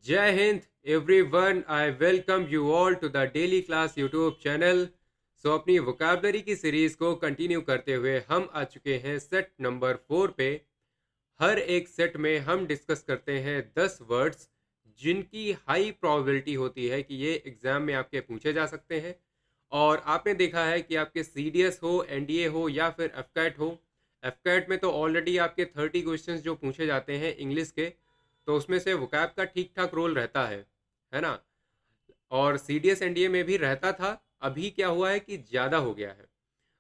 Jai Hind, everyone. I welcome you all to the Daily Class YouTube channel. अपनी vocabulary की series को continue करते हुए हम आ चुके हैं सेट नंबर 4 पे। हर एक सेट में हम डिस्कस करते हैं 10 वर्ड्स जिनकी हाई प्रोबेबिलिटी होती है कि ये एग्जाम में आपके पूछे जा सकते हैं। और आपने देखा है कि आपके CDS हो, NDA हो या फिर एफकैट हो, एफकैट में तो ऑलरेडी आपके 30 क्वेश्चंस जो पूछे जाते हैं इंग्लिश के, तो उसमें से वोकैब का ठीक ठाक रोल रहता है ना। और CDS NDA में भी रहता था। अभी क्या हुआ है कि ज़्यादा हो गया है,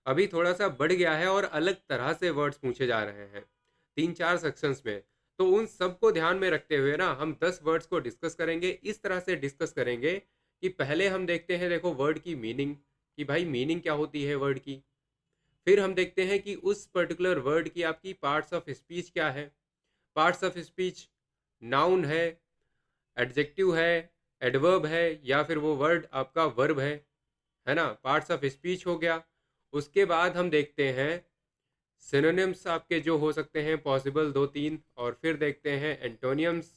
अभी थोड़ा सा बढ़ गया है और अलग तरह से वर्ड्स पूछे जा रहे हैं 3-4 सेक्शंस में। तो उन सबको ध्यान में रखते हुए ना हम 10 वर्ड्स को डिस्कस करेंगे। इस तरह से डिस्कस करेंगे कि पहले हम देखते हैं, देखो, वर्ड की मीनिंग, कि भाई मीनिंग क्या होती है वर्ड की। फिर हम देखते हैं कि उस पर्टिकुलर वर्ड की आपकी पार्ट्स ऑफ स्पीच क्या है। पार्ट्स ऑफ स्पीच नाउन है, एडजेक्टिव है, एडवर्ब है, या फिर वो वर्ड आपका वर्ब है ना। पार्ट्स ऑफ स्पीच हो गया। उसके बाद हम देखते हैं सिनोनिम्स आपके जो हो सकते हैं पॉसिबल 2-3, और फिर देखते हैं एंटोनियम्स।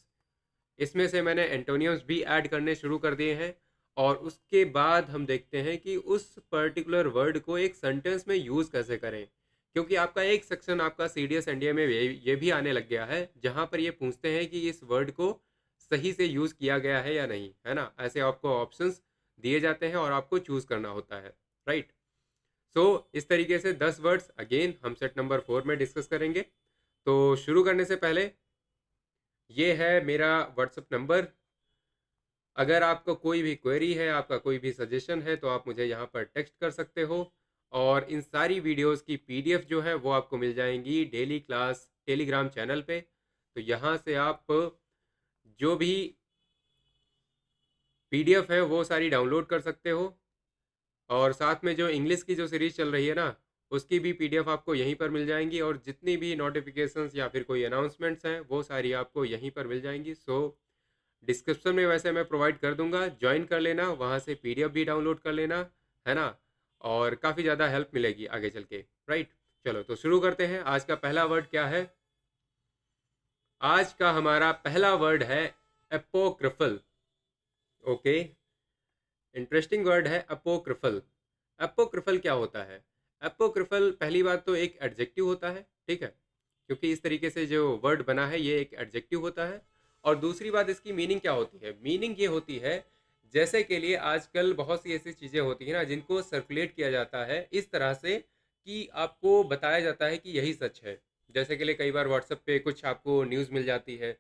इसमें से मैंने एंटोनियम्स भी ऐड करने शुरू कर दिए हैं। और उसके बाद हम देखते हैं कि उस पर्टिकुलर वर्ड को एक सेंटेंस में यूज़ कैसे करें, क्योंकि आपका एक सेक्शन आपका CDS NDA में ये भी आने लग गया है जहाँ पर ये पूछते हैं कि इस वर्ड को सही से यूज़ किया गया है या नहीं, है ना। ऐसे आपको ऑप्शंस दिए जाते हैं और आपको चूज़ करना होता है, राइट। इस तरीके से 10 वर्ड्स अगेन हम सेट नंबर 4 में डिस्कस करेंगे। तो शुरू करने से पहले, ये है मेरा व्हाट्सअप नंबर। अगर आपको कोई भी क्वेरी है, आपका कोई भी सजेशन है, तो आप मुझे यहाँ पर टेक्स्ट कर सकते हो। और इन सारी वीडियोस की PDF जो है वो आपको मिल जाएंगी डेली क्लास टेलीग्राम चैनल पे। तो यहाँ से आप जो भी PDF है वो सारी डाउनलोड कर सकते हो। और साथ में जो इंग्लिश की जो सीरीज़ चल रही है ना, उसकी भी PDF आपको यहीं पर मिल जाएँगी, और जितनी भी नोटिफ़िकेशंस या फिर कोई अनाउंसमेंट्स हैं, वो सारी आपको यहीं पर मिल जाएँगी। डिस्क्रिप्शन में वैसे मैं प्रोवाइड कर दूँगा, जॉइन कर लेना, वहाँ से PDF भी डाउनलोड कर लेना, है ना? और काफ़ी ज़्यादा हेल्प मिलेगी आगे चल के, राइट? चलो तो शुरू करते हैं। आज का पहला वर्ड क्या है? आज का हमारा पहला वर्ड है एपोक्रिफल। ओके, इंटरेस्टिंग वर्ड है एपोक्रिफल। एपोक्रिफल क्या होता है? एपोक्रिफल पहली बात तो एक एडजेक्टिव होता है, ठीक है? क्योंकि इस तरीके से जो वर्ड बना है ये एक एडजेक्टिव होता है। और दूसरी बात, इसकी मीनिंग क्या होती है? मीनिंग ये होती है, जैसे के लिए आजकल बहुत सी ऐसी चीज़ें होती हैं ना जिनको सर्कुलेट किया जाता है इस तरह से कि आपको बताया जाता है कि यही सच है। जैसे के लिए कई बार व्हाट्सएप पे कुछ आपको न्यूज़ मिल जाती है।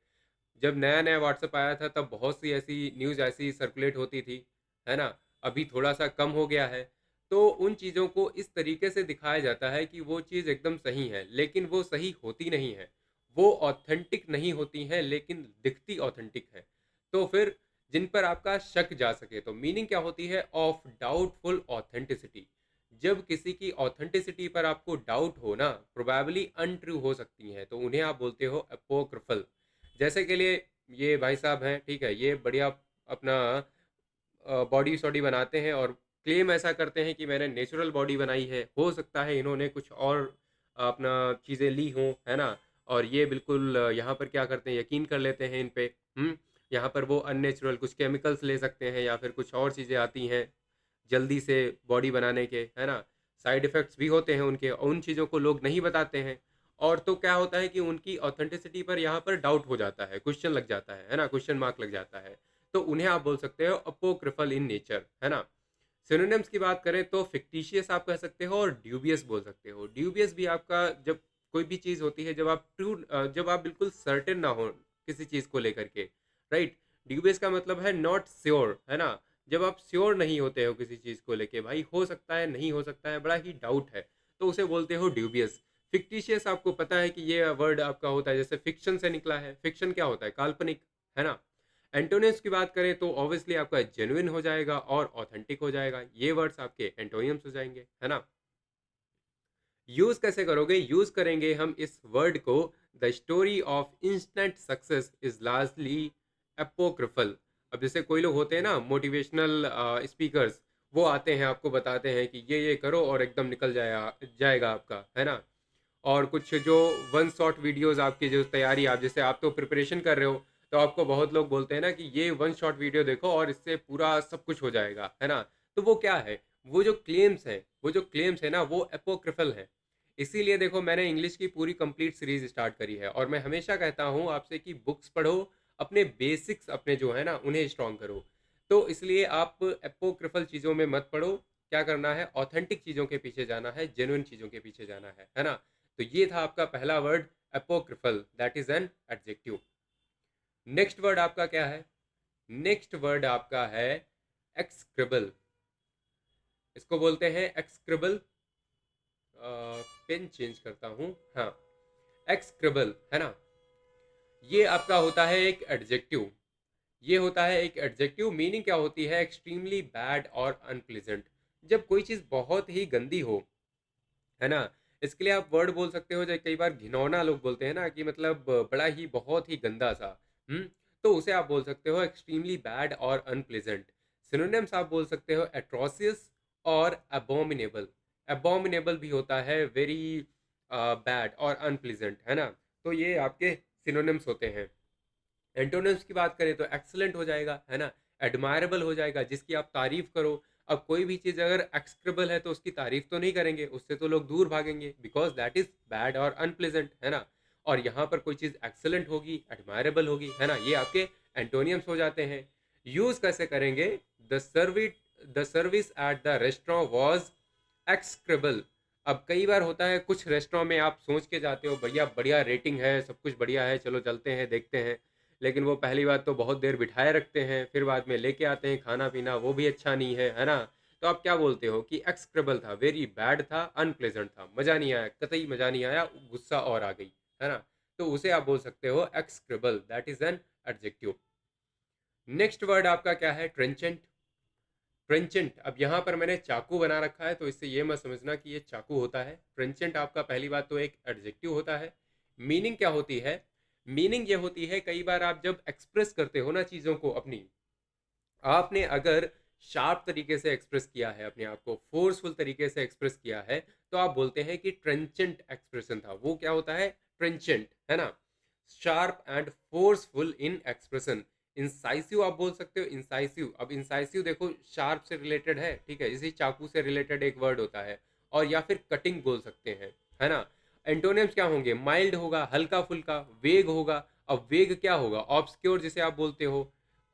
जब नया नया व्हाट्सएप आया था तब बहुत सी ऐसी न्यूज़ ऐसी सर्कुलेट होती थी, है ना। अभी थोड़ा सा कम हो गया है। तो उन चीज़ों को इस तरीके से दिखाया जाता है कि वो चीज़ एकदम सही है, लेकिन वो सही होती नहीं है। वो ऑथेंटिक नहीं होती हैं, लेकिन दिखती ऑथेंटिक है। तो फिर जिन पर आपका शक जा सके, तो मीनिंग क्या होती है? Of doubtful authenticity. जब किसी की ऑथेंटिसिटी पर आपको डाउट हो ना, प्रोबेबली अनट्रू हो सकती हैं, तो उन्हें आप बोलते हो एपोक्रिफल। जैसे के लिए ये भाई साहब हैं, ठीक है, ये बढ़िया अपना बॉडी शॉडी बनाते हैं और क्लेम ऐसा करते हैं कि मैंने नेचुरल बॉडी बनाई है। हो सकता है इन्होंने कुछ और अपना चीज़ें ली हों, है ना। और ये बिल्कुल यहाँ पर क्या करते हैं, यकीन कर लेते हैं इन पे। यहाँ पर वो अननेचुरल कुछ केमिकल्स ले सकते हैं या फिर कुछ और चीज़ें आती हैं जल्दी से बॉडी बनाने के, है ना। साइड इफ़ेक्ट्स भी होते हैं उनके, और उन चीज़ों को लोग नहीं बताते हैं। और तो क्या होता है कि उनकी ऑथेंटिसिटी पर यहाँ पर डाउट हो जाता है, क्वेश्चन लग जाता है ना, क्वेश्चन मार्क लग जाता है। तो उन्हें आप बोल सकते हो अपोक्रिफल इन नेचर, है ना। सिनोनिम्स की बात करें तो फिक्टिशियस आप कह सकते हो और ड्यूबियस बोल सकते हो। ड्यूबियस भी आपका जब कोई भी चीज़ होती है, जब आप बिल्कुल सर्टेन ना हो किसी चीज़ को लेकर के, राइट। ड्यूबियस का मतलब है नॉट श्योर, है ना। जब आप श्योर नहीं होते हो किसी चीज़ को लेके, भाई हो सकता है, नहीं हो सकता है, बड़ा ही डाउट है, तो उसे बोलते हो ड्यूबियस। फिक्टिशियस आपको पता है कि ये वर्ड आपका होता है, जैसे फिक्शन से निकला है। फिक्शन क्या होता है? काल्पनिक, है ना। एंटोनिम्स की बात करें तो ऑब्वियसली आपका जेन्युइन हो जाएगा और ऑथेंटिक हो जाएगा। ये वर्ड्स आपके एंटोनिम्स हो जाएंगे, है ना। यूज कैसे करोगे? यूज करेंगे हम इस वर्ड को, the story of instant success is largely apocryphal. अब जैसे कोई लोग होते हैं ना मोटिवेशनल स्पीकर्स, वो आते हैं आपको बताते हैं कि ये करो और एकदम निकल जाएगा जाएगा आपका, है ना। और कुछ जो वन शॉट वीडियोस आपकी जो तैयारी, आप जैसे आप तो प्रिपरेशन कर रहे हो, तो आपको बहुत लोग बोलते हैं ना कि ये वन शॉट वीडियो देखो और इससे पूरा सब कुछ हो जाएगा, है ना? तो वो क्या है? वो जो क्लेम्स है ना वो एपोक्रिफल है। इसीलिए देखो मैंने इंग्लिश की पूरी कंप्लीट सीरीज स्टार्ट करी है और मैं हमेशा कहता हूँ आपसे कि बुक्स पढ़ो, अपने बेसिक्स अपने जो है ना उन्हें स्ट्रॉन्ग करो। तो इसलिए आप एपोक्रिफल चीज़ों में मत पढ़ो। क्या करना है? ऑथेंटिक चीज़ों के पीछे जाना है, जेन्युइन चीज़ों के पीछे जाना है ना? तो ये था आपका पहला word, apocryphal, that is an adjective. Next word आपका क्या है? नेक्स्ट वर्ड आपका है एक्सक्रिबल। इसको बोलते हैं एक्सक्रिबल। पेन चेंज करता हूँ। हाँ, एक्सक्रिबल है ना, ये आपका होता है एक एडजेक्टिव। ये होता है एक एडजेक्टिव। मीनिंग क्या होती है? एक्सट्रीमली बैड और अनप्लीजेंट। जब कोई चीज़ बहुत ही गंदी हो, है ना, इसके लिए आप वर्ड बोल सकते हो। जैसे कई बार घिनौना लोग बोलते हैं ना कि मतलब बड़ा ही बहुत ही गंदा सा। हम्म, तो उसे आप बोल सकते हो एक्सट्रीमली बैड और अनप्लेजेंट। सिनोनिम्स आप बोल सकते हो एट्रोसियस और अबोमिनेबल। अबोमिनेबल भी होता है वेरी बैड और अनप्लीजेंट, है ना। तो ये आपके सिनोनिम्स होते हैं। एंटोनिम्स की बात करें तो एक्सलेंट हो जाएगा, है ना, एडमायरेबल हो जाएगा, जिसकी आप तारीफ करो। अब कोई भी चीज़ अगर एक्सक्रेबल है तो उसकी तारीफ तो नहीं करेंगे, उससे तो लोग दूर भागेंगे, बिकॉज दैट इज बैड और अनप्लेजेंट, है ना। और यहाँ पर कोई चीज़ एक्सलेंट होगी, एडमायरेबल होगी, है ना, ये आपके एंटोनियम्स हो जाते हैं। यूज कैसे करेंगे? The service at the restaurant was execrable. अब कई बार होता है कुछ रेस्टोरेंट में आप सोच के जाते हो भैया बढ़िया रेटिंग है, सब कुछ बढ़िया है, चलो चलते हैं देखते हैं, लेकिन वो पहली बात तो बहुत देर बिठाए रखते हैं, फिर बाद में लेके आते हैं खाना पीना, वो भी अच्छा नहीं है ना। तो आप क्या बोलते हो कि एक्सक्रेबल था, वेरी बैड था, अनप्लेजेंट था, मज़ा नहीं आया, कतई मज़ा नहीं आया, गुस्सा और आ गई, है ना। तो उसे आप बोल सकते हो execrable, that is an adjective. Next word आपका क्या है? ट्रेंचेंट। ट्रेंचेंट, अब यहाँ पर मैंने चाकू बना रखा है तो इससे ये मत समझना कि ये चाकू होता है। ट्रेंचेंट आपका पहली बात तो एक एडजेक्टिव होता है। मीनिंग क्या होती है? मीनिंग ये होती है कई बार आप जब एक्सप्रेस करते हो ना चीज़ों को अपनी, आपने अगर शार्प तरीके से एक्सप्रेस किया है, अपने आप को फोर्सफुल तरीके से एक्सप्रेस किया है, तो आप बोलते हैं कि ट्रेंचेंट एक्सप्रेशन था। वो क्या होता है? ट्रेंचेंट, है ना, sharp and forceful in expression. Incisive आप बोल सकते हो, इंसाइसिव। अब इंसाइसिव देखो शार्प से रिलेटेड है, ठीक है, इसी चाकू से रिलेटेड एक वर्ड होता है। और या फिर कटिंग बोल सकते हैं, है ना। एंटोनिम्स क्या होंगे? माइल्ड होगा, हल्का फुल्का, वेग होगा। अब वेग क्या होगा? ऑब्सक्योर जिसे आप बोलते हो।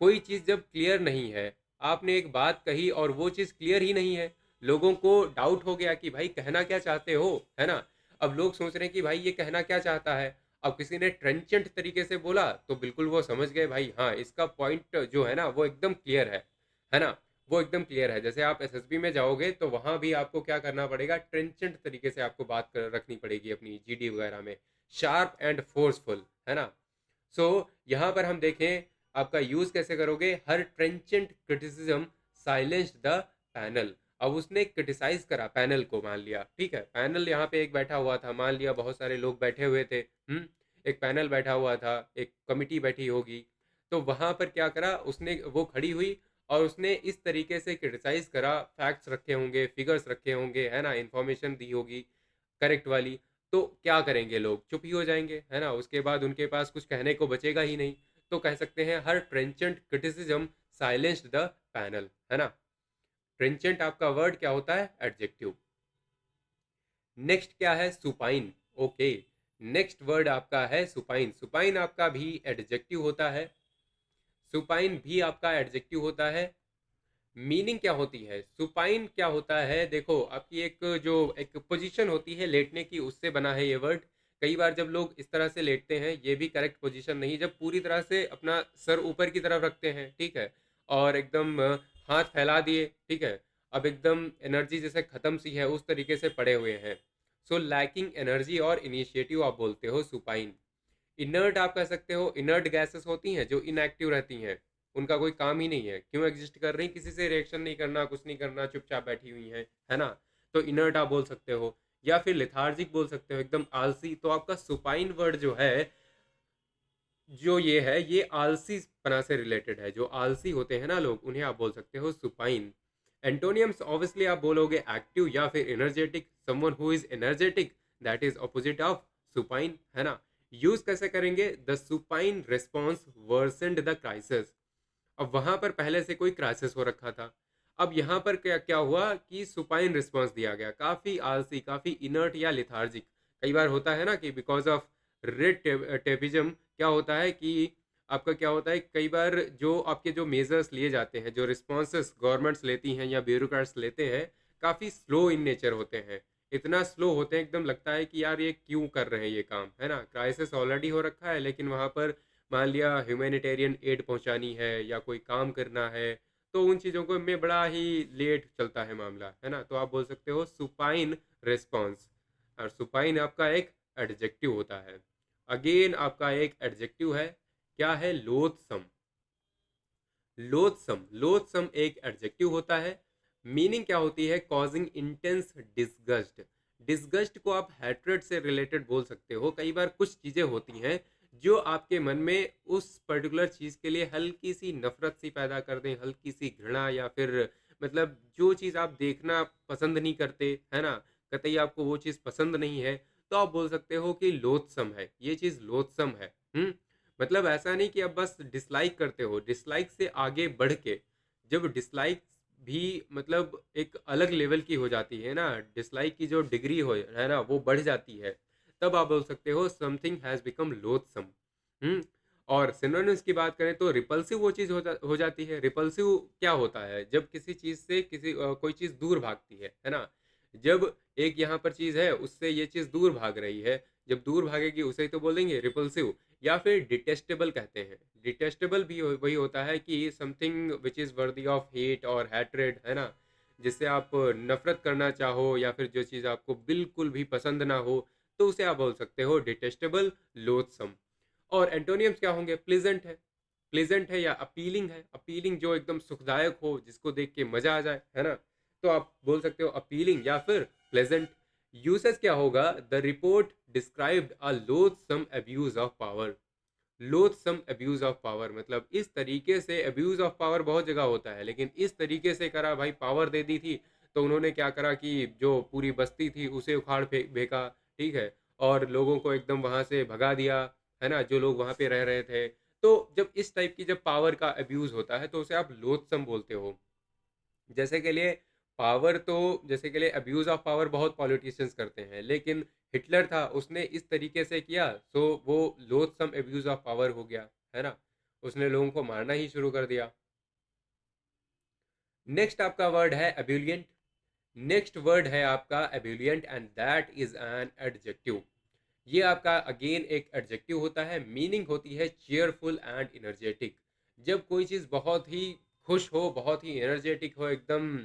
कोई चीज़ जब क्लियर नहीं है, आपने एक बात कही और वो चीज़ क्लियर ही नहीं है, लोगों को डाउट हो गया कि भाई कहना क्या चाहते हो, है ना। अब लोग सोच रहे हैं कि भाई ये कहना क्या चाहता है। अब किसी ने ट्रेंचेंट तरीके से बोला तो बिल्कुल वो समझ गए भाई हाँ इसका पॉइंट जो है ना वो एकदम क्लियर है ना, वो एकदम क्लियर है। जैसे आप एसएसबी में जाओगे तो वहां भी आपको क्या करना पड़ेगा? ट्रेंचेंट तरीके से आपको रखनी पड़ेगी अपनी जीडी वगैरह में, शार्प एंड फोर्सफुल, है ना। सो यहाँ पर हम देखें आपका यूज कैसे करोगे? Her trenchant criticism silenced the panel. अब उसने क्रिटिसाइज करा पैनल को, मान लिया, ठीक है, पैनल यहाँ पे एक बैठा हुआ था, मान लिया बहुत सारे लोग बैठे हुए थे। एक पैनल बैठा हुआ था, एक कमिटी बैठी होगी। तो वहां पर क्या करा उसने? वो खड़ी हुई और उसने इस तरीके से क्रिटिसाइज करा, फैक्ट्स रखे होंगे, फिगर्स रखे होंगे, है ना, इंफॉर्मेशन दी होगी करेक्ट वाली। तो क्या करेंगे लोग? चुप ही हो जाएंगे, है ना, उसके बाद उनके पास कुछ कहने को बचेगा ही नहीं। तो कह सकते हैं her trenchant criticism silenced the panel, है ना। ट्रेंचेंट आपका वर्ड क्या होता है? एडजेक्टिव। नेक्स्ट क्या है? सुपाइन। ओके, नेक्स्ट वर्ड आपका है सुपाइन। सुपाइन आपका भी एडजेक्टिव होता है। सुपाइन भी आपका एडजेक्टिव होता है। मीनिंग क्या होती है? सुपाइन क्या होता है? देखो आपकी एक जो एक पोजीशन होती है लेटने की, उससे बना है ये वर्ड। कई बार जब लोग इस तरह से लेटते हैं, ये भी करेक्ट पोजीशन नहीं, जब पूरी तरह से अपना सर ऊपर की तरफ रखते हैं, ठीक है, और एकदम हाथ फैला दिए, ठीक है, अब एकदम एनर्जी जैसे खत्म सी है उस तरीके से पड़े हुए हैं। सो लैकिंग एनर्जी और इनिशिएटिव आप बोलते हो सुपाइन। इनर्ट आप कह सकते हो, इनर्ट गैसेस होती हैं जो इनएक्टिव रहती हैं, उनका कोई काम ही नहीं है, क्यों एग्जिस्ट कर रही, किसी से रिएक्शन नहीं करना, कुछ नहीं करना, चुपचाप बैठी हुई हैं, है ना। तो इनर्ट आप बोल सकते हो, या फिर लेथार्जिक बोल सकते हो, एकदम आलसी। तो आपका सुपाइन वर्ड जो है, जो ये है, ये आलसी पना से रिलेटेड है। जो आलसी होते हैं ना लोग, उन्हें आप बोल सकते हो सुपाइन। एंटोनियम्स ऑब्वियसली आप बोलोगे एक्टिव या फिर energetic. Someone who is energetic, that is opposite of supine, है ना। यूज कैसे करेंगे? The supine response worsened the crisis. अब वहां पर पहले से कोई क्राइसिस हो रखा था, अब यहाँ पर क्या क्या हुआ कि सुपाइन रिस्पॉन्स दिया गया, काफी आलसी, काफी इनर्ट या लिथार्जिक। कई बार होता है ना कि बिकॉज ऑफ रेड टेपिज्म क्या होता है कि आपका क्या होता है, कई बार जो आपके जो मेजर्स लिए जाते हैं, जो रिस्पॉन्सेस गवर्नमेंट्स लेती हैं या ब्यूरोक्रेट्स लेते हैं, काफ़ी स्लो इन नेचर होते हैं। इतना स्लो होते हैं, एकदम लगता है कि यार ये क्यों कर रहे हैं ये काम, है ना? क्राइसिस ऑलरेडी हो रखा है, लेकिन वहाँ पर मान लिया ह्यूमैनिटेरियन एड पहुँचानी है या कोई काम करना है, तो उन चीज़ों को में बड़ा ही लेट चलता है मामला, है ना? तो आप बोल सकते हो सुपाइन रिस्पॉन्स। और सुपाइन आपका एक एडजेक्टिव होता है। अगेन आपका एक एडजेक्टिव है, क्या है? लोथसम। लोथसम, लोथसम एक एडजेक्टिव होता है। मीनिंग क्या होती है? Causing intense disgust. डिसगस्ट को आप हैट्रेड से रिलेटेड बोल सकते हो। कई बार कुछ चीज़ें होती हैं जो आपके मन में उस पर्टिकुलर चीज़ के लिए हल्की सी नफरत सी पैदा कर दें, हल्की सी घृणा, या फिर मतलब जो चीज़ आप देखना पसंद नहीं करते, है ना? कतई आपको वो चीज़ पसंद नहीं है, तो आप बोल सकते हो कि लोथसम है, ये चीज़ लोथसम है। मतलब ऐसा नहीं कि अब बस डिसलाइक करते हो, डिसलाइक से आगे बढ़ के, जब डिसलाइक भी मतलब एक अलग लेवल की हो जाती है ना, डिसलाइक की जो डिग्री हो है ना वो बढ़ जाती है, तब आप बोल सकते हो समथिंग हैज़ बिकम लोथसम। हम्म और सिनोनिम्स की बात करें तो रिपल्सिव वो चीज़ हो जाती है। रिपल्सिव क्या होता है? जब किसी चीज़ से कोई चीज़ दूर भागती है ना? जब एक यहाँ पर चीज़ है, उससे ये चीज़ दूर भाग रही है, जब दूर भागेगी उसे ही तो बोलेंगे रिपल्सिव। या फिर डिटेस्टेबल कहते हैं। डिटेस्टेबल भी वही होता है कि something which is worthy of hate और हैट्रेड, है ना? जिससे आप नफरत करना चाहो, या फिर जो चीज़ आपको बिल्कुल भी पसंद ना हो, तो उसे आप बोल सकते हो डिटेस्टेबल, लोथसम। और एंटोनियम्स क्या होंगे? प्लेजेंट है, प्लेजेंट है या अपीलिंग है। अपीलिंग जो एकदम सुखदायक हो, जिसको देख के मजा आ जाए, है ना? तो आप बोल सकते हो अपीलिंग या फिर प्लेजेंट। यूसेस क्या होगा? The report described a loathsome abuse of power. Loathsome abuse of power मतलब इस तरीके से, अब्यूज ऑफ पावर बहुत जगह होता है, लेकिन इस तरीके से करा भाई, पावर दे दी थी तो उन्होंने क्या करा कि जो पूरी बस्ती थी उसे उखाड़ फेंका, ठीक है, और लोगों को एकदम वहां से भगा दिया, है ना, जो लोग वहां पे रह रहे थे। तो जब इस टाइप की जब पावर का अब्यूज होता है तो उसे आप लोथसम बोलते हो। जैसे के लिए पावर तो, जैसे के लिए अब्यूज ऑफ पावर बहुत पॉलिटिशियंस करते हैं, लेकिन हिटलर था, उसने इस तरीके से किया, सो वो लोथसम अब्यूज ऑफ पावर हो गया, है ना? उसने लोगों को मारना ही शुरू कर दिया। नेक्स्ट आपका वर्ड है एब्यूलियंट। नेक्स्ट वर्ड है आपका ebullient and that is an adjective. ये आपका अगेन एक एडजेक्टिव होता है। मीनिंग होती है चीयरफुल एंड इनर्जेटिक। जब कोई चीज़ बहुत ही खुश हो, बहुत ही एनर्जेटिक हो, एकदम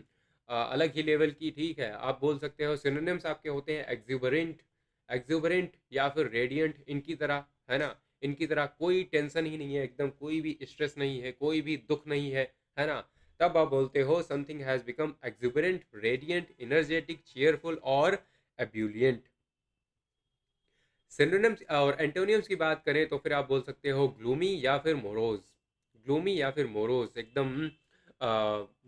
अलग ही लेवल की, ठीक है, आप बोल सकते हो। सिनोनिम्स आपके होते हैं एक्जुबरेंट, एक्जुबरेंट या फिर रेडियंट, इनकी तरह, है ना? इनकी तरह कोई टेंशन ही नहीं है, एकदम कोई भी स्ट्रेस नहीं है, कोई भी दुख नहीं है ना? तब आप बोलते हो something has become exuberant, radiant, energetic, cheerful और एब्यूलियंट। सिनोनिम्स और एंटोनियम्स की बात करें तो फिर आप बोल सकते हो ग्लूमी या फिर मोरोज। ग्लूमी या फिर मोरोज, एकदम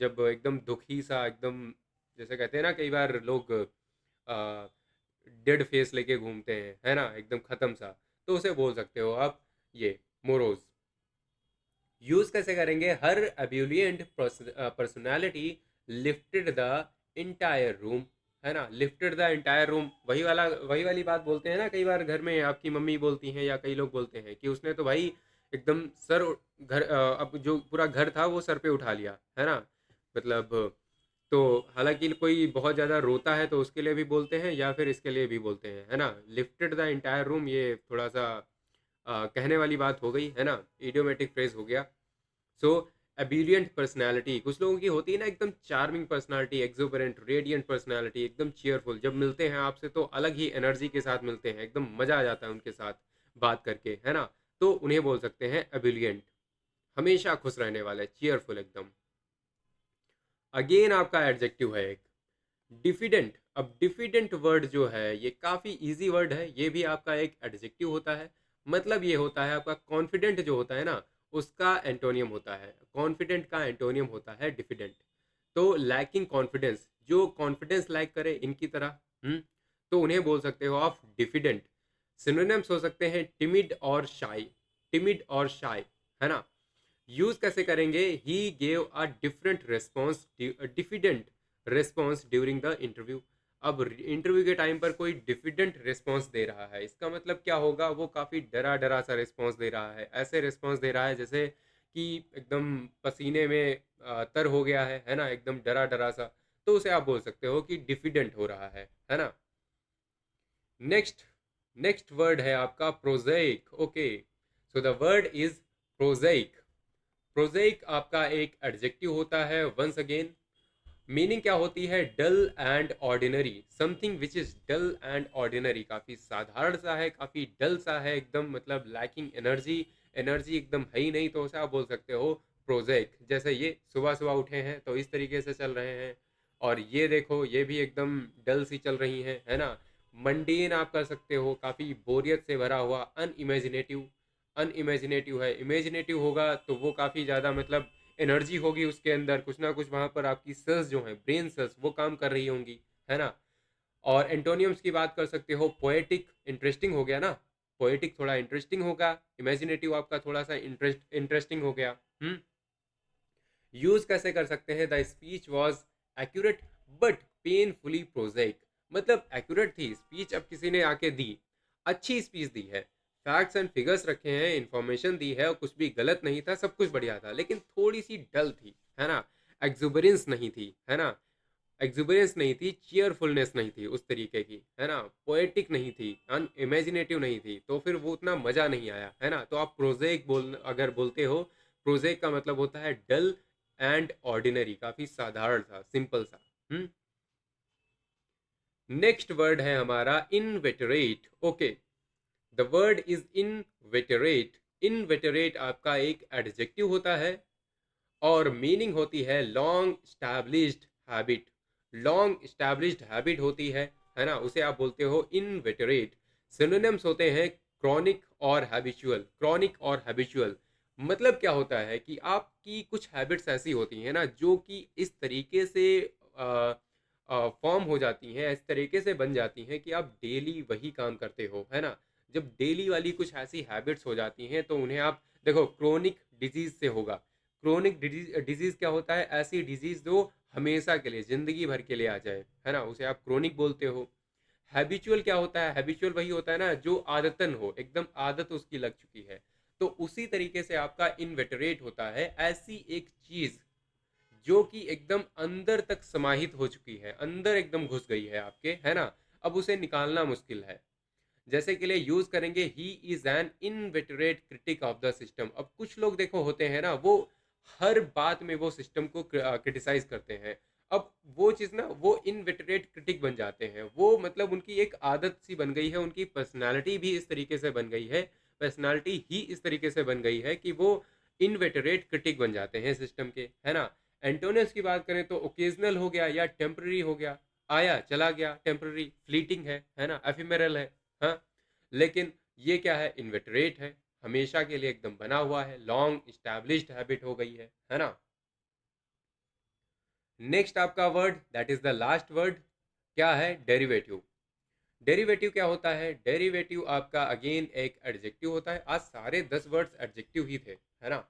जब एकदम दुखी सा, एकदम जैसे कहते हैं ना, कई बार लोग डेड फेस लेके घूमते हैं, है ना, एकदम खत्म सा, तो उसे बोल सकते हो आप ये मोरोज। यूज कैसे करेंगे? Her ebullient personality lifted the entire room, है ना? लिफ्टेड द इंटायर रूम, वही वाली बात बोलते हैं ना, कई बार घर में आपकी मम्मी बोलती हैं या कई लोग बोलते हैं कि उसने तो भाई एकदम अब जो पूरा घर था वो सर पे उठा लिया, है ना? मतलब, तो हालांकि कोई बहुत ज़्यादा रोता है तो उसके लिए भी बोलते हैं या फिर इसके लिए भी बोलते हैं, है ना? लिफ्टेड द इंटायर रूम, ये थोड़ा सा कहने वाली बात हो गई, है ना? इडियोमेटिक फ्रेज हो गया। सो एबिलियंट पर्सनैलिटी, कुछ लोगों की होती है ना एकदम charming personality, exuberant, radiant personality, एकदम चीयरफुल, जब मिलते हैं आपसे तो अलग ही एनर्जी के साथ मिलते हैं, एकदम मजा आ जाता है उनके साथ बात करके, है ना? तो उन्हें बोल सकते हैं एबिलियंट। हमेशा खुश रहने वाले, चीयरफुल एकदम। अगेन आपका एडजेक्टिव है एक डिफिडेंट। अब डिफिडेंट वर्ड जो है ये काफ़ी इजी वर्ड है, ये भी आपका एक एडजेक्टिव होता है। मतलब ये होता है आपका कॉन्फिडेंट जो होता है ना, उसका एंटोनियम होता है, कॉन्फिडेंट का एंटोनियम होता है डिफिडेंट। तो लैकिंग कॉन्फिडेंस, जो कॉन्फिडेंस लैक करे इनकी तरह, तो उन्हें बोल सकते हो आप डिफिडेंट। सिनोनिम्स हो सकते हैं टिमिड और शाई, टिमिड और शाई, है ना। यूज कैसे करेंगे, he gave a different response, diffident response during the interview. अब इंटरव्यू के टाइम पर कोई डिफिडेंट रिस्पॉन्स दे रहा है, इसका मतलब क्या होगा, वो काफ़ी डरा डरा सा रिस्पॉन्स दे रहा है, ऐसे रिस्पॉन्स दे रहा है जैसे कि एकदम पसीने में तर हो गया है ना, एकदम डरा डरा सा। तो उसे आप बोल सकते हो कि डिफिडेंट हो रहा है ना। नेक्स्ट, नेक्स्ट वर्ड है आपका prosaic. Okay, so the word is prosaic. Prosaic आपका एक एडजेक्टिव होता है। वंस अगेन, मीनिंग क्या होती है, dull and ordinary, something which is dull and ordinary, काफ़ी साधारण सा है, काफ़ी डल सा है, एकदम मतलब लैकिंग एनर्जी, एनर्जी एकदम है ही नहीं, तो उसे आप बोल सकते हो प्रोजेक्ट। जैसे ये सुबह सुबह उठे हैं तो इस तरीके से चल रहे हैं, और ये देखो ये भी एकदम डल सी चल रही हैं, है ना। मंडेन आप कर सकते हो, काफ़ी बोरियत से भरा हुआ। अनइमेजिनेटिव, अनइमेजिनेटिव है, इमेजिनेटिव होगा तो वो काफ़ी ज़्यादा मतलब एनर्जी होगी उसके अंदर, कुछ ना कुछ वहाँ पर आपकी सेल्स जो हैं, ब्रेन सेल्स, वो काम कर रही होंगी, है ना। और एंटोनियम्स की बात कर सकते हो, पोएटिक, इंटरेस्टिंग हो गया ना, पोएटिक थोड़ा इंटरेस्टिंग होगा, इमेजिनेटिव आपका थोड़ा सा इंटरेस्टिंग हो गया। हम्म। यूज कैसे कर सकते हैं, the speech was accurate but painfully project, मतलब एक्यूरेट थी स्पीच, अब किसी ने आके दी, अच्छी स्पीच दी है, फैक्ट्स एंड फिगर्स रखे हैं, इंफॉर्मेशन दी है, और कुछ भी गलत नहीं था, सब कुछ बढ़िया था, लेकिन थोड़ी सी डल थी, है ना। एक्जुबरेंस नहीं थी, है ना, एक्जुबरेंस नहीं थी, चीयरफुलनेस नहीं थी उस तरीके की, है ना, पोएटिक नहीं थी, अन इमेजिनेटिव नहीं थी, तो फिर वो उतना मजा नहीं आया, है ना। तो आप प्रोजेक बोल अगर बोलते हो, प्रोजेक का मतलब होता है डल एंड ऑर्डिनरी, काफी साधारण सा, सिंपल सा। नेक्स्ट वर्ड है हमारा inveterate. Okay, the word is inveterate. Inveterate आपका एक एडजेक्टिव होता है, और मीनिंग होती है long established habit, long established habit होती है ना, उसे आप बोलते हो इनवेटरेट। सिनोनिम्स होते हैं क्रॉनिक और हैबिचुअल, क्रॉनिक और हैबिचुअल। मतलब क्या होता है कि आपकी कुछ हैबिट्स ऐसी होती हैं ना, जो कि इस तरीके से फॉर्म हो जाती हैं, इस तरीके से बन जाती हैं कि आप डेली वही काम करते हो, है ना। जब डेली वाली कुछ ऐसी हैबिट्स हो जाती हैं तो उन्हें आप देखो, क्रोनिक डिजीज से होगा। क्रोनिक डिजीज क्या होता है, ऐसी डिजीज जो हमेशा के लिए, जिंदगी भर के लिए आ जाए, है ना, उसे आप क्रोनिक बोलते हो। हैबिचुअल क्या होता है, हैबिचुअल वही होता है ना जो आदतन हो, एकदम आदत उसकी लग चुकी है। तो उसी तरीके से आपका इनवेटरेट होता है, ऐसी एक चीज जो कि एकदम अंदर तक समाहित हो चुकी है, अंदर एकदम घुस गई है आपके, है ना। अब उसे निकालना मुश्किल है। जैसे के लिए यूज करेंगे, he is an inveterate critic of the system. अब कुछ लोग देखो होते हैं ना, वो हर बात में वो सिस्टम को क्रिटिसाइज करते हैं। अब वो चीज़ ना, वो इनवेटरेट क्रिटिक बन जाते हैं, वो मतलब उनकी एक आदत सी बन गई है, उनकी पर्सनालिटी भी इस तरीके से बन गई है, पर्सनालिटी ही इस तरीके से बन गई है कि वो इनवेटरेट क्रिटिक बन जाते हैं सिस्टम के, है ना। एंटोनिम्स की बात करें तो ओकेजनल हो गया या टेम्पररी हो गया, आया चला गया, टेम्पररी, फ्लीटिंग है ना, एफिमेरल है। हाँ, लेकिन ये क्या है, इन्वेटरेट है, हमेशा के लिए एकदम बना हुआ है, लॉन्ग स्टैब्लिश्ड हैबिट हो गई है ना। नेक्स्ट आपका word, that is the last word, क्या है, डेरिवेटिव। डेरिवेटिव क्या होता है, डेरिवेटिव आपका अगेन एक एडजेक्टिव होता है। आज सारे 10 वर्ड्स एडजेक्टिव ही थे, है ना।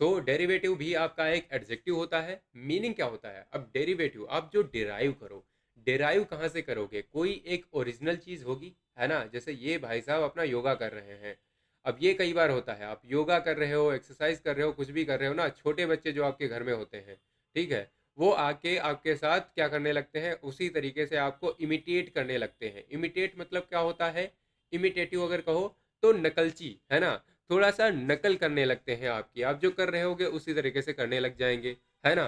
सो डेरिवेटिव भी आपका एक एडजेक्टिव होता है। मीनिंग क्या होता है, अब डेरिवेटिव आप जो डिराइव करो, डिराइव कहाँ से करोगे, कोई एक ओरिजिनल चीज़ होगी, है ना। जैसे ये भाई साहब अपना योगा कर रहे हैं, अब ये कई बार होता है, आप योगा कर रहे हो, एक्सरसाइज कर रहे हो, कुछ भी कर रहे हो ना, छोटे बच्चे जो आपके घर में होते हैं, ठीक है, वो आके आपके साथ क्या करने लगते हैं, उसी तरीके से आपको इमिटेट करने लगते हैं। इमिटेट मतलब क्या होता है, इमिटेटिव अगर कहो तो नकलची, है ना। थोड़ा सा नकल करने लगते हैं आपकी, आप जो कर रहे होगे उसी तरीके से करने लग जाएंगे, है ना।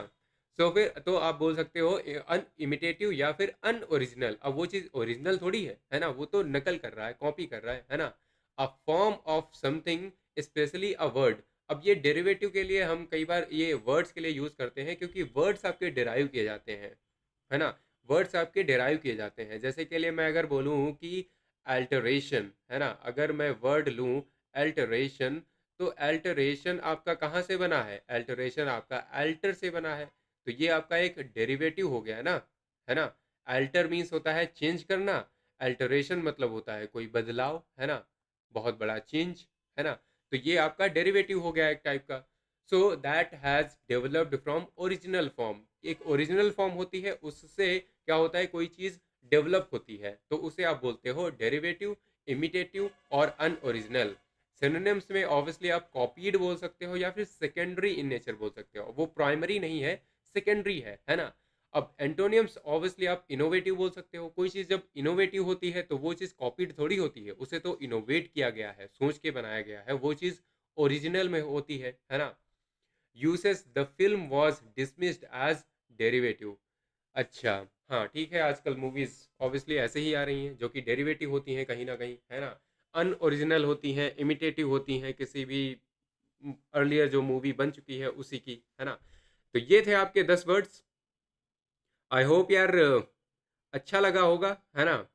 सो फिर तो आप बोल सकते हो अन इमिटेटिव या फिर अन ओरिजिनल। अब वो चीज़ ओरिजिनल थोड़ी है ना, वो तो नकल कर रहा है, कॉपी कर रहा है ना। A form of something, specially a word. अब ये डेरिवेटिव के लिए हम कई बार ये वर्ड्स के लिए यूज करते हैं, क्योंकि वर्ड्स आपके डिराइव किए जाते हैं, है ना। वर्ड्स आपके डिराइव किए जाते हैं। जैसे के लिए मैं अगर बोलूँ कि अल्टरेशन, है ना, अगर मैं वर्ड लूँ अल्टरेशन, तो अल्टरेशन आपका कहाँ से बना है, अल्टरेशन आपका अल्टर से बना है, तो ये आपका एक डेरिवेटिव हो गया ना, है ना। अल्टर मीन्स होता है चेंज करना, अल्टरेशन मतलब होता है कोई बदलाव, है ना, बहुत बड़ा चेंज, है ना। तो ये आपका डेरिवेटिव हो गया एक टाइप का। So that has developed from original form. एक ओरिजिनल फॉर्म होती है, उससे क्या होता है, कोई चीज़ डेवलप होती है, तो उसे आप बोलते हो डेरिवेटिव, इमिटेटिव और अनओरिजिनल। सिनोनिम्स में ऑब्वियसली आप कॉपीड बोल सकते हो या फिर सेकेंडरी इन नेचर बोल सकते हो, वो प्राइमरी नहीं है, सेकेंडरी है ना। अब एंटोनियम्स ऑब्वियसली आप इनोवेटिव बोल सकते हो। कोई चीज़ जब इनोवेटिव होती है तो वो चीज़ कॉपीड थोड़ी होती है, उसे तो इनोवेट किया गया है, सोच के बनाया गया है, वो चीज़ ओरिजिनल में होती है ना। Uses the film was dismissed as derivative. अच्छा, हाँ ठीक है, आजकल मूवीज ऑब्वियसली ऐसे ही आ रही हैं जो कि डेरिवेटिव होती हैं कहीं ना कहीं, है ना, अनओरिजिनल होती हैं, इमिटेटिव होती हैं किसी भी अर्लियर जो मूवी बन चुकी है उसी की, है ना। तो ये थे आपके 10 वर्ड्स। आई होप यार अच्छा लगा होगा, है ना।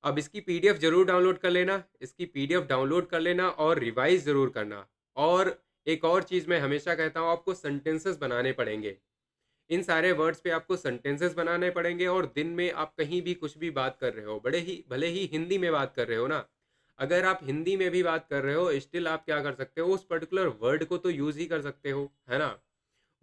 अब इसकी पीडीएफ जरूर डाउनलोड कर लेना, इसकी पीडीएफ डाउनलोड कर लेना और रिवाइज जरूर करना। और एक और चीज़ मैं हमेशा कहता हूँ, आपको सेंटेंसेस बनाने पड़ेंगे। इन सारे वर्ड्स पे आपको सेंटेंसेस बनाने पड़ेंगे, और दिन में आप कहीं भी कुछ भी बात कर रहे हो, बड़े ही भले ही हिंदी में बात कर रहे हो ना, अगर आप हिंदी में भी बात कर रहे हो, स्टिल आप क्या कर सकते हो, उस पर्टिकुलर वर्ड को तो यूज़ ही कर सकते हो, है ना।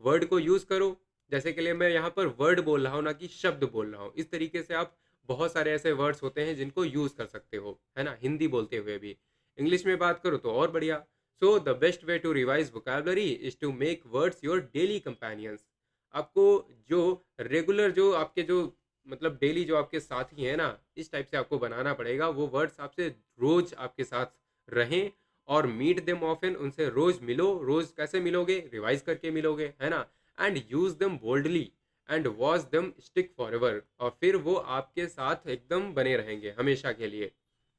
वर्ड को यूज़ करो। जैसे के लिए मैं यहाँ पर वर्ड बोल रहा हूँ ना कि शब्द बोल रहा हूँ, इस तरीके से आप बहुत सारे ऐसे वर्ड्स होते हैं जिनको यूज़ कर सकते हो, है ना, हिंदी बोलते हुए भी। इंग्लिश में बात करो तो और बढ़िया। So the best way to revise vocabulary is to make words your daily companions. आपको जो रेगुलर, जो आपके जो मतलब डेली जो आपके साथी हैं ना, इस टाइप से आपको बनाना पड़ेगा। वो वर्ड्स आपसे रोज आपके साथ रहें, और मीट देम ऑफन, उनसे रोज मिलो। रोज कैसे मिलोगे, रिवाइज करके मिलोगे, है ना। And use them boldly and watch them stick for ever, और फिर वो आपके साथ एकदम बने रहेंगे हमेशा के लिए,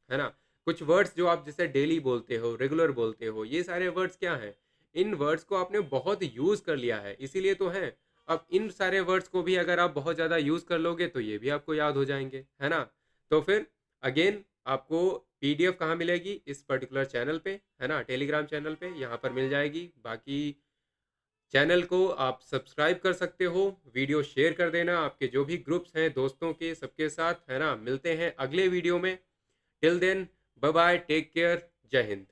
है ना। कुछ वर्ड्स जो आप जैसे डेली बोलते हो, रेगुलर बोलते हो, ये सारे वर्ड्स क्या हैं, इन वर्ड्स को आपने बहुत यूज कर लिया है, इसीलिए तो है। अब इन सारे वर्ड्स को भी अगर आप बहुत ज़्यादा यूज कर लोगे तो ये भी आपको याद हो जाएंगे, है ना। तो फिर अगेन आपको पीडीएफ कहाँ मिलेगी, इस पर्टिकुलर चैनल पे, है ना, टेलीग्राम चैनल पे, यहाँ पर मिल जाएगी। बाकी चैनल को आप सब्सक्राइब कर सकते हो, वीडियो शेयर कर देना आपके जो भी ग्रुप्स हैं दोस्तों के, सबके साथ, है ना। मिलते हैं अगले वीडियो में। Till then, bye bye, take care, Jai Hind.